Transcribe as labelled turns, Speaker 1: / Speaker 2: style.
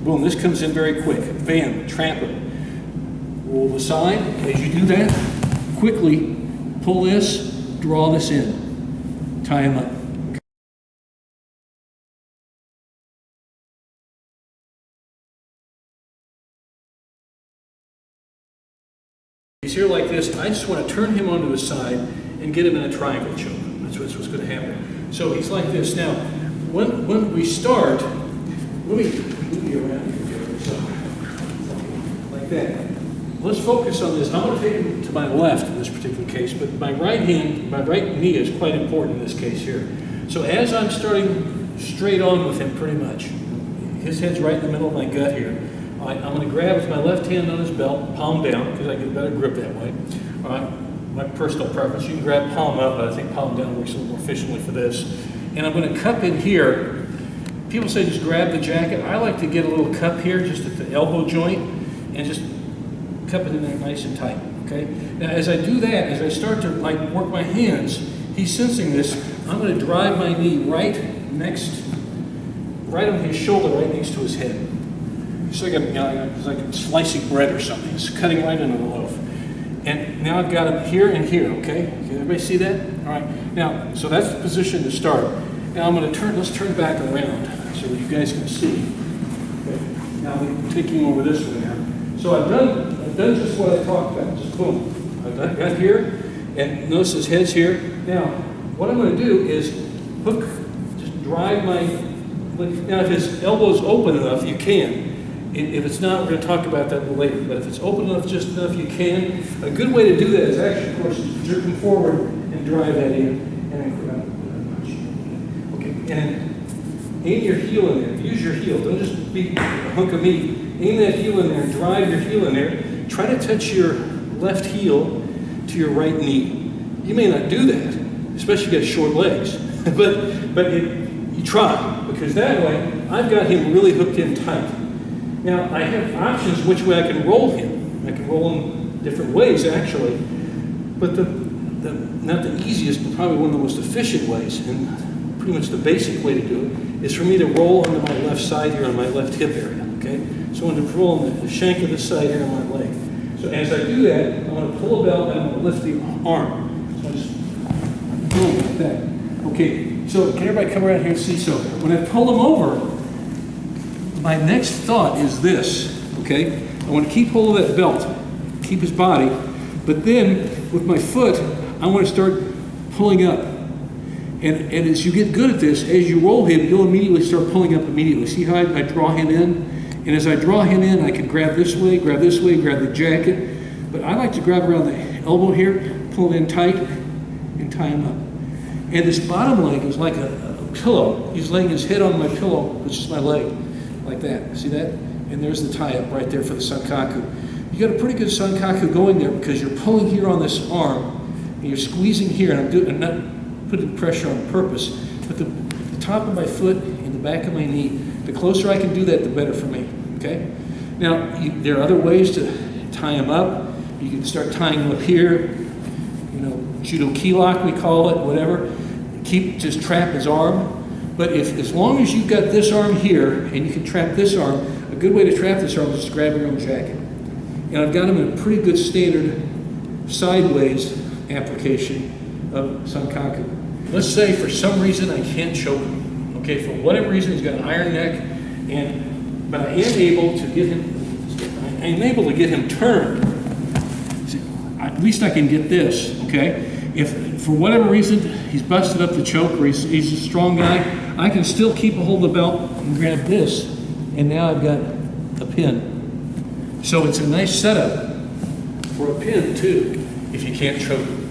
Speaker 1: Boom, this comes in very quick. Bam, trap it. Roll the side. As you do that, quickly pull this, draw this in. Tie him up. He's here like this. I just want to turn him onto his side and get him in a triangle choke. That's what's going to happen. So he's like this. Now, when we start, let me move you around here. So, like that. Let's focus on this. I'm going to take him to my left in this particular case, but my right hand, my right knee is quite important in this case here. So as I'm starting straight on with him pretty much, his head's right in the middle of my gut here. All right, I'm going to grab with my left hand on his belt, palm down, because I get a better grip that way. All right, my personal preference. You can grab palm up, but I think palm down works a little more efficiently for this. And I'm going to cup in here. People say just grab the jacket. I like to get a little cup here, just at the elbow joint, and just cup it in there nice and tight, okay? Now, as I do that, as I start to like work my hands, he's sensing this. I'm going to drive my knee right on his shoulder, right next to his head. It's like it's like slicing bread or something. It's cutting right into the loaf. And now I've got him here and here, okay? Can everybody see that? All right. Now, so that's the position to start. Now I'm going to let's turn back around so that you guys can see. Okay. Now I'm taking over this one now. So I've done just what I talked about. Just boom. I've got here, and notice his head's here. Now, what I'm going to do is just drive my. Now, if his elbow's open enough, you can. If it's not, we're going to talk about that a little later. But if it's open enough, just enough, you can. A good way to do that is actually, of course, jerk him forward and drive that in. And then, okay, and aim your heel in there. Use your heel. Don't just be a hunk of meat. Aim that heel in there. Drive your heel in there. Try to touch your left heel to your right knee. You may not do that, especially if you got short legs. but you try, because that way I've got him really hooked in tight. Now, I have options which way I can roll him. I can roll him different ways, actually. But not the easiest, but probably one of the most efficient ways, and pretty much the basic way to do it, is for me to roll onto my left side here on my left hip area, okay? So I'm going to roll on the shank of the side here on my leg. So as I do that, I'm going to pull a belt and I'm going to lift the arm. So I just boom, like that. Okay, so can everybody come around here and see? So when I pull him over, my next thought is this, okay? I want to keep hold of that belt, keep his body, but then with my foot, I want to start pulling up. And as you get good at this, as you roll him, you'll immediately start pulling up immediately. See how I draw him in? And as I draw him in, I can grab this way, grab the jacket. But I like to grab around the elbow here, pull it in tight, and tie him up. And this bottom leg is like a pillow. He's laying his head on my pillow, which is my leg. Like that, see that? And there's the tie-up right there for the Sankaku. You got a pretty good Sankaku going there because you're pulling here on this arm, and you're squeezing here, and I'm not putting pressure on purpose, but the top of my foot and the back of my knee, the closer I can do that, the better for me, okay? Now, there are other ways to tie him up. You can start tying him up here, you know, Judo key lock, we call it, whatever. Just trap his arm. But as long as you've got this arm here and you can trap this arm, a good way to trap this arm is just grab your own jacket. And I've got him in a pretty good standard sideways application of Sankaku. Let's say for some reason I can't choke him. Okay, for whatever reason he's got an iron neck, but I am able to get him turned. See, at least I can get this, okay? If for whatever reason he's busted up the choke or he's a strong guy, I can still keep a hold of the belt and grab this, and now I've got a pin. So it's a nice setup for a pin too, if you can't choke him.